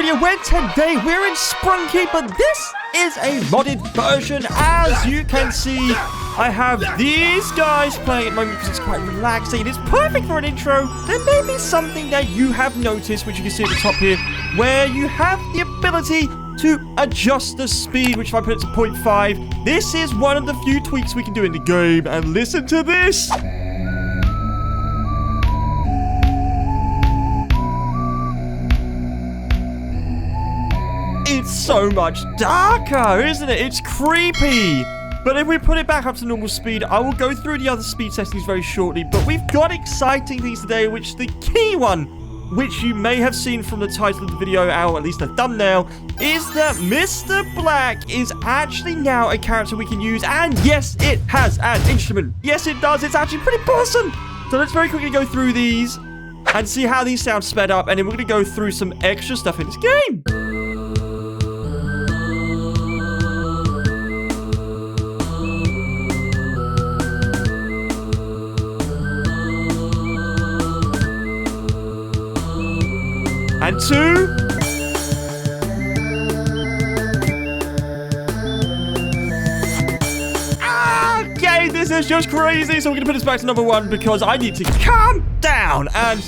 you went today. We're in Sprunki, but this is a modded version. As you can see, I have these guys playing at the moment because it's quite relaxing. It's perfect for an intro. There may be something that you have noticed, which you can see at the top here, where you have the ability to adjust the speed, which if I put it to 0.5, this is one of the few tweaks we can do in the game. And listen to this. It's so much darker, isn't it? It's creepy. But if we put it back up to normal speed, I will go through the other speed settings very shortly. But we've got exciting things today, which the key one, which you may have seen from the title of the video, or at least the thumbnail, is that Mr. Black is actually now a character we can use. And yes, it has an instrument. Yes, it does. It's actually pretty awesome. So let's very quickly go through these and see how these sound sped up. And then we're going to go through some extra stuff in this game. And 2. Okay, this is just crazy. So we're going to put this back to number 1 because I need to calm down. And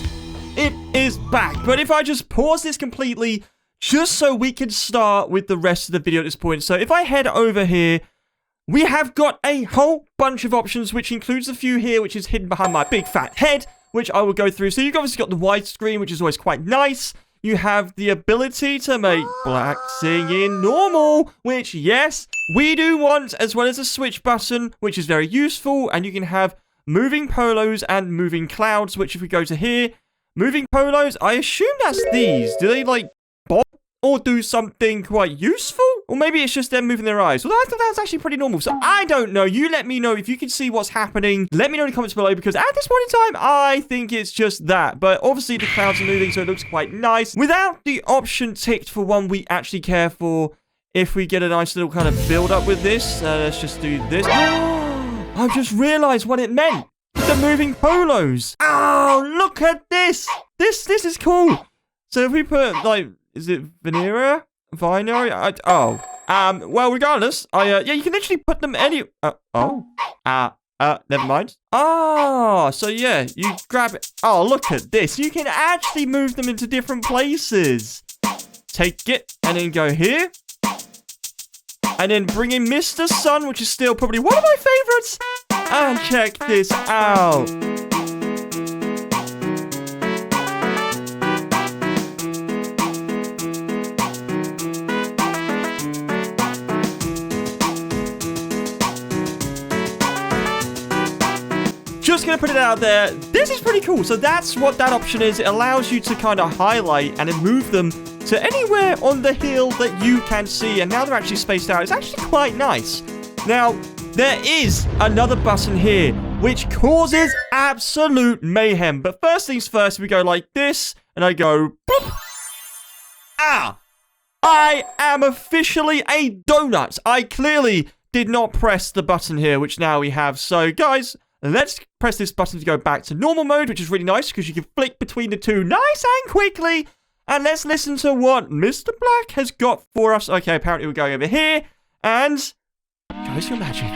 it is back. But if I just pause this completely, just so we can start with the rest of the video at this point. So if I head over here, we have got a whole bunch of options, which includes a few here, which is hidden behind my big fat head, which I will go through. So you've obviously got the widescreen, which is always quite nice. You have the ability to make Black sing in normal, which, yes, we do want, as well as a switch button, which is very useful. And you can have moving polos and moving clouds, which if we go to here, moving polos, I assume that's these. Do they, like, bob or do something quite useful? Or maybe it's just them moving their eyes. Well, I thought that's actually pretty normal. So I don't know. You let me know if you can see what's happening. Let me know in the comments below, because at this point in time, I think it's just that. But obviously the clouds are moving, so it looks quite nice. Without the option ticked for one we actually care for, if we get a nice little kind of build up with this, let's just do this. I've just realized what it meant. The moving polos. Oh, look at this. This is cool. So if we put, like, is it Venera? Binary? Well, regardless, yeah, you can literally put them never mind. So yeah, you grab it. Oh, look at this. You can actually move them into different places. Take it, and then go here. And then bring in Mr. Sun, which is still probably one of my favorites. And check this out. Just gonna put it out there, this is pretty cool. So that's what that option is. It allows you to kind of highlight and then move them to anywhere on the hill that you can see. And now they're actually spaced out. It's actually quite nice. Now, there is another button here, which causes absolute mayhem. But first things first, we go like this, and I go, boop. I am officially a donut. I clearly did not press the button here, which now we have. So, guys, let's press this button to go back to normal mode, which is really nice because you can flick between the two nice and quickly. And let's listen to what Mr. Black has got for us. Okay, apparently we're going over here. And show us your magic.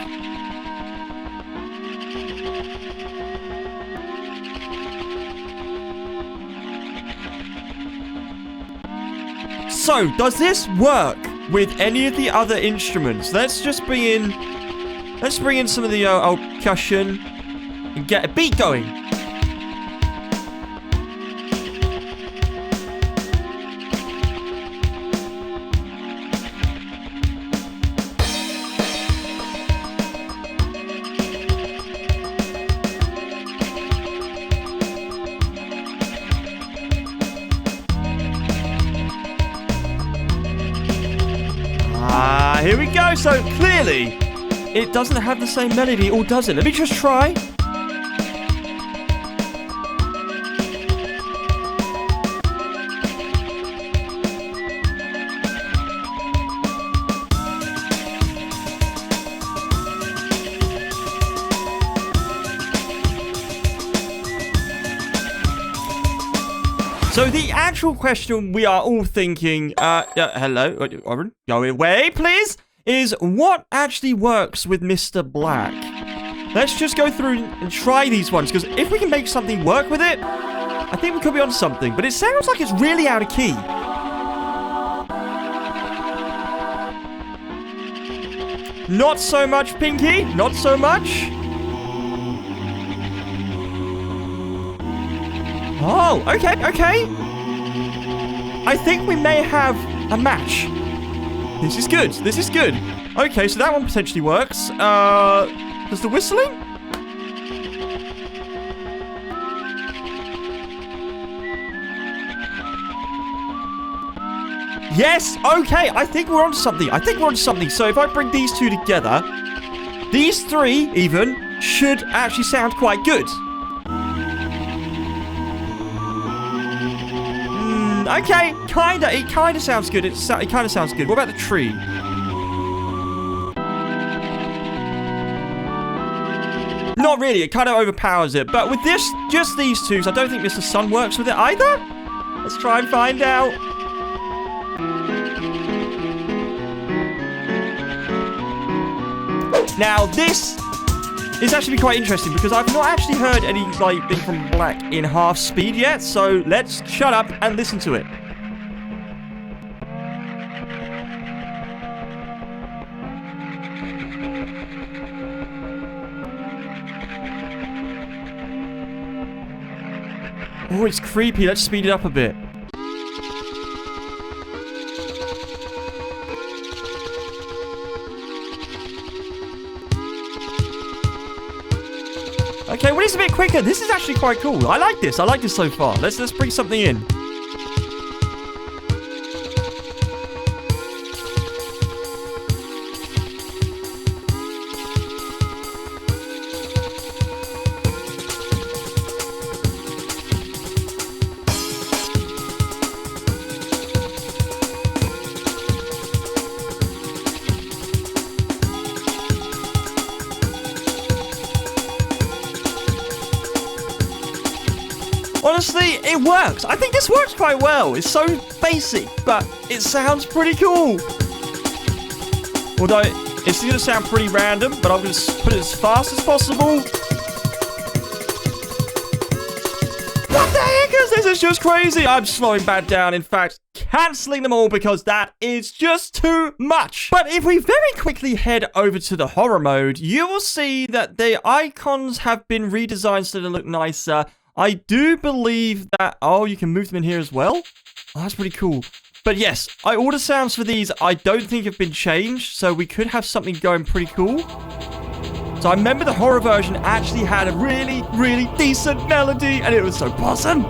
So, does this work with any of the other instruments? Let's bring in some of the percussion and get a beat going. Here we go. So clearly it doesn't have the same melody, or does it? Let me just try. So the actual question we are all thinking, hello, Oren, go away, please, is what actually works with Mr. Black? Let's just go through and try these ones, because if we can make something work with it, I think we could be on something, but it sounds like it's really out of key. Not so much, Pinky. Not so much. Oh, okay, okay. I think we may have a match. This is good. This is good. Okay, so that one potentially works. Does the whistling? Yes, okay, I think we're on something. I think we're on something. So if I bring these two together, these three even should actually sound quite good. Okay, kinda. It kinda sounds good. It kinda sounds good. What about the tree? Not really. It kind of overpowers it. But with this, just these two, so I don't think Mr. Sun works with it either. Let's try and find out. Now, this is actually quite interesting because I've not actually heard any, like, thing from Black in half speed yet. So let's shut up and listen to it. Oh, it's creepy. Let's speed it up a bit. Okay, well, it's a bit quicker. This is actually quite cool. I like this. I like this so far. Let's bring something in. Honestly, it works. I think this works quite well. It's so basic, but it sounds pretty cool. Although, it's going to sound pretty random, but I'm going to put it as fast as possible. What the heck is this? It's just crazy. I'm slowing back down. In fact, cancelling them all because that is just too much. But if we very quickly head over to the horror mode, you will see that the icons have been redesigned so they look nicer. I do believe that... Oh, you can move them in here as well? Oh, that's pretty cool. But yes, all the sounds for these I don't think have been changed, so we could have something going pretty cool. So I remember the horror version actually had a really, really decent melody, and it was so awesome.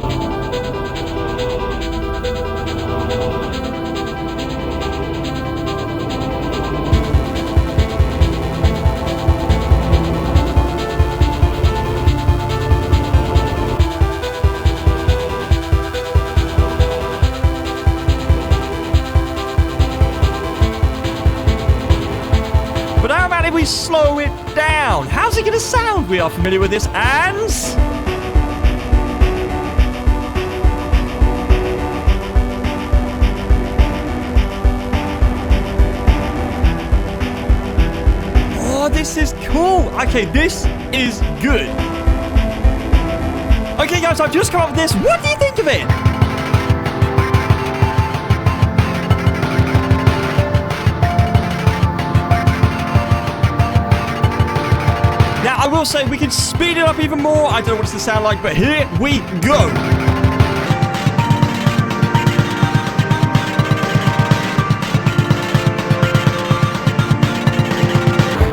We slow it down. How's it going to sound? We are familiar with this, and... Oh, this is cool. Okay, this is good. Okay, guys, I've just come up with this. What do you think of it? Now, I will say we can speed it up even more. I don't know what it's going to sound like, but here we go.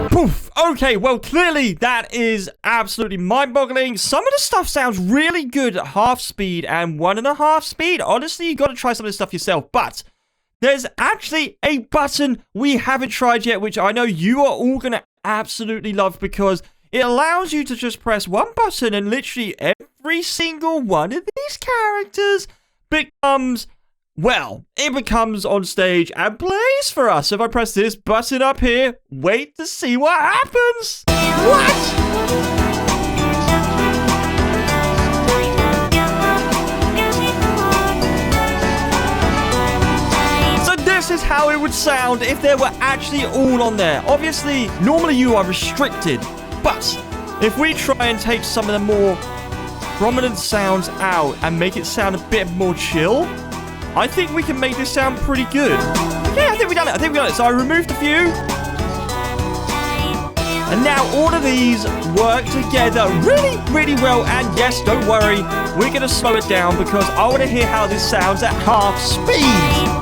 Poof. Okay, well, clearly that is absolutely mind-boggling. Some of the stuff sounds really good at half speed and 1.5 speed. Honestly, you got to try some of this stuff yourself, but... There's actually a button we haven't tried yet, which I know you are all going to absolutely love because it allows you to just press one button and literally every single one of these characters becomes, well, it becomes on stage and plays for us. So if I press this button up here, wait to see what happens. What? this is how it would sound if they were actually all on there. Obviously, normally you are restricted, but if we try and take some of the more prominent sounds out and make it sound a bit more chill, I think we can make this sound pretty good. Yeah, I think we done it. So I removed a few. And now all of these work together really, really well. And yes, don't worry, we're going to slow it down because I want to hear how this sounds at half speed.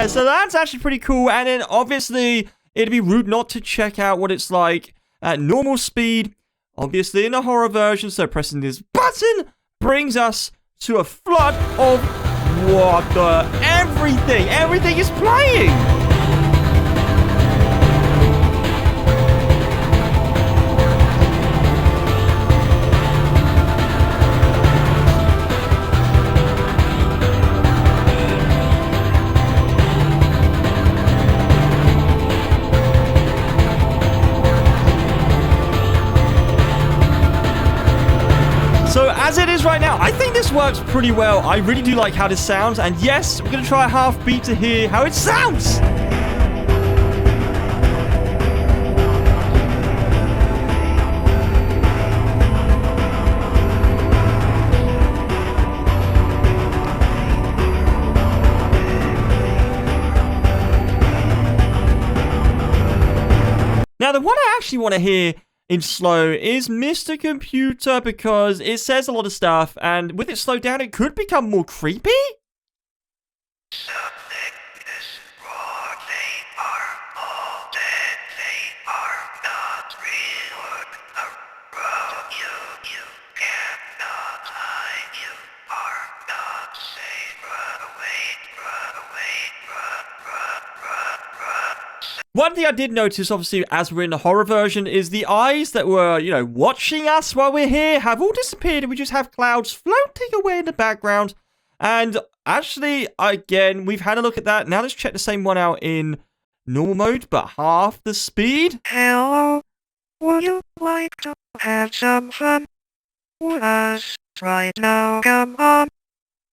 So that's actually pretty cool, and then obviously it'd be rude not to check out what it's like at normal speed, obviously in a horror version. So pressing this button brings us to a flood of everything is playing. So as it is right now, I think this works pretty well. I really do like how this sounds. And yes, we're going to try a half beat to hear how it sounds. Now, the one I actually want to hear in slow is Mr. Computer, because it says a lot of stuff, and with it slowed down, it could become more creepy. Something is wrong. They are all dead. They are not real. Around you. You cannot hide. You are not safe. Run away. Run away. Run. One thing I did notice, obviously, as we're in the horror version, is the eyes that were, watching us while we're here have all disappeared, and we just have clouds floating away in the background. And actually, again, we've had a look at that. Now let's check the same one out in normal mode, but half the speed. Hello. Would you like to have some fun with us right now? Come on.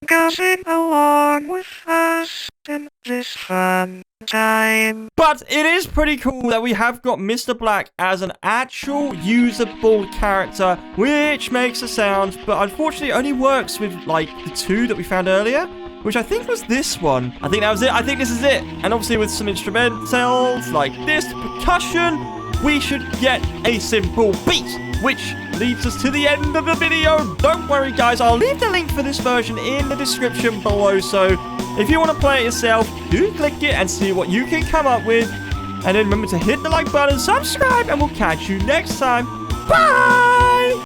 Go sing along with us in this fun time. But it is pretty cool that we have got Mr. Black as an actual usable character, which makes a sound, but unfortunately only works with, like, the two that we found earlier, which I think was this one. I think that was it. I think this is it. And obviously with some instrumentals like this, percussion, we should get a simple beat, which leads us to the end of the video. Don't worry, guys. I'll leave the link for this version in the description below. So if you want to play it yourself, do click it and see what you can come up with. And then remember to hit the like button, subscribe, and we'll catch you next time. Bye!